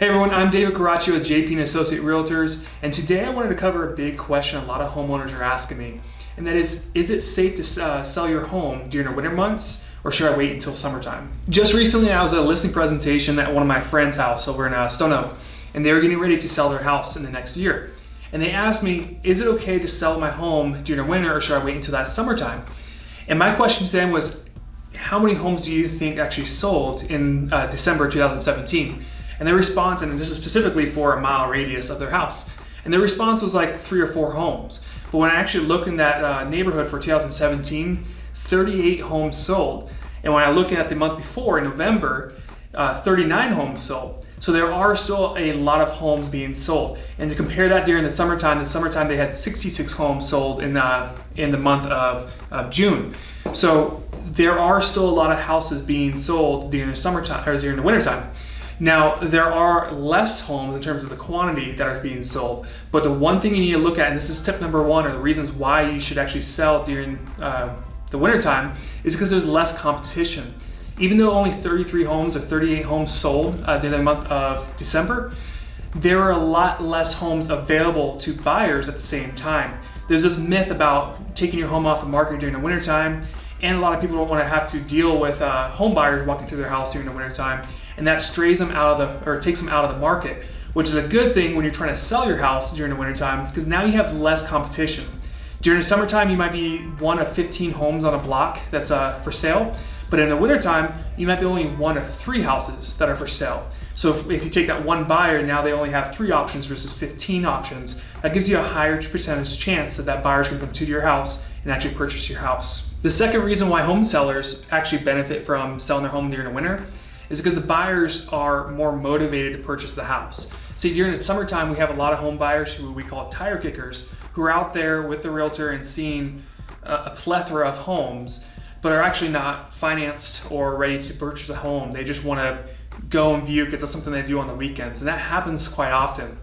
Hey everyone, I'm David Caraccio with JP & Associate Realtors, and today I wanted to cover a big question a lot of homeowners are asking me, and that is it safe to sell your home during the winter months, or should I wait until summertime? Just recently I was at a listing presentation at one of my friend's house over in Stone Oak, and they were getting ready to sell their house in the next year. And they asked me, is it okay to sell my home during the winter, or should I wait until that summertime? And my question to them was, how many homes do you think actually sold in December 2017? And their response, and this is specifically for a mile radius of their house, and their response was like 3 or 4 homes. But when I actually look in that neighborhood for 2017, 38 homes sold. And when I look at the month before, in November, 39 homes sold. So there are still a lot of homes being sold. And to compare that during the summertime they had 66 homes sold in the month of June. So there are still a lot of houses being sold during the summertime or during the wintertime. Now, there are less homes in terms of the quantity that are being sold, but the one thing you need to look at, and this is tip number 1, or the reasons why you should actually sell during the wintertime, is because there's less competition. Even though only 33 homes or 38 homes sold during the month of December, there are a lot less homes available to buyers at the same time. There's this myth about taking your home off the market during the wintertime, and a lot of people don't want to have to deal with home buyers walking through their house during the wintertime, and that strays them out of takes them out of the market, which is a good thing when you're trying to sell your house during the wintertime, because now you have less competition. During the summertime, you might be one of 15 homes on a block that's for sale, but in the wintertime, you might be only one of 3 houses that are for sale. So if you take that one buyer, now they only have 3 options versus 15 options. That gives you a higher percentage chance that buyer's going to come to your house and actually purchase your house. The second reason why home sellers actually benefit from selling their home during the winter is because the buyers are more motivated to purchase the house. See, during the summertime, we have a lot of home buyers who we call tire kickers, who are out there with the realtor and seeing a plethora of homes, but are actually not financed or ready to purchase a home. They just want to go and view because that's something they do on the weekends, and that happens quite often.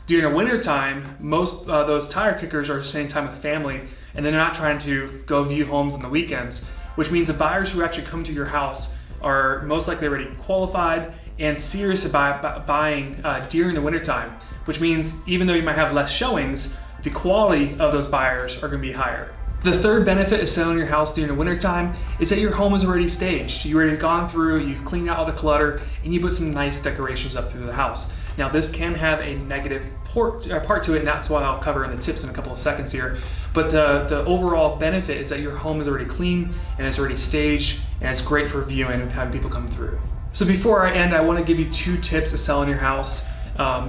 During the winter time, most those tire kickers are spending time with family, and they're not trying to go view homes on the weekends, which means the buyers who actually come to your house are most likely already qualified and serious about buying during the wintertime, which means even though you might have less showings, the quality of those buyers are going to be higher. The third benefit of selling your house during the wintertime is that your home is already staged. You've already gone through, you've cleaned out all the clutter, and you put some nice decorations up through the house. Now, this can have a negative part to it, and that's what I'll cover in the tips in a couple of seconds here. But the overall benefit is that your home is already clean, and it's already staged, and it's great for viewing and having people come through. So before I end, I want to give you 2 tips to selling your house,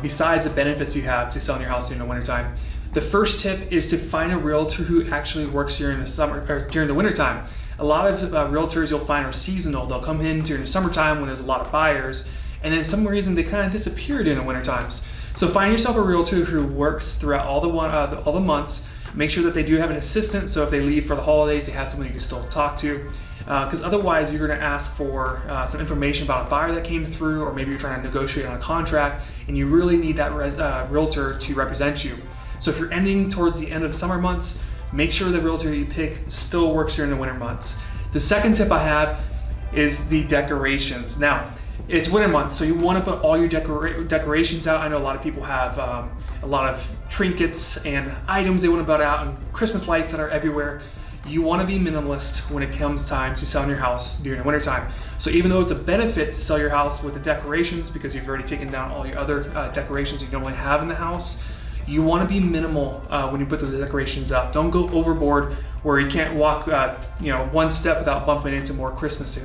besides the benefits you have to selling your house during the wintertime. The first tip is to find a realtor who actually works during the summer or during the wintertime. A lot of realtors you'll find are seasonal. They'll come in during the summertime when there's a lot of buyers, and then for some reason they kind of disappear during the winter times. So find yourself a realtor who works throughout all the months. Make sure that they do have an assistant, so if they leave for the holidays, they have someone you can still talk to. Because otherwise you're going to ask for some information about a buyer that came through, or maybe you're trying to negotiate on a contract, and you really need that realtor to represent you. So if you're ending towards the end of summer months, make sure the realtor you pick still works during the winter months. The second tip I have is the decorations. Now, it's winter months, so you want to put all your decorations out. I know a lot of people have a lot of trinkets and items they want to put out, and Christmas lights that are everywhere. You want to be minimalist when it comes time to selling your house during the winter time. So even though it's a benefit to sell your house with the decorations, because you've already taken down all your other decorations you normally have in the house, you want to be minimal when you put those decorations up. Don't go overboard where you can't walk one step without bumping into more Christmas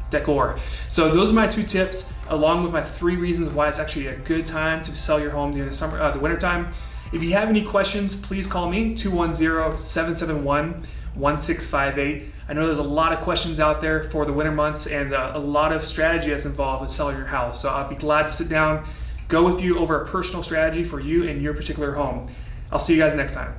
decor. So those are my 2 tips, along with my 3 reasons why it's actually a good time to sell your home during the winter time. If you have any questions, please call me, 210-771-1658. I know there's a lot of questions out there for the winter months, and a lot of strategy that's involved in selling your house. So I'll be glad to sit down, go with you over a personal strategy for you and your particular home. I'll see you guys next time.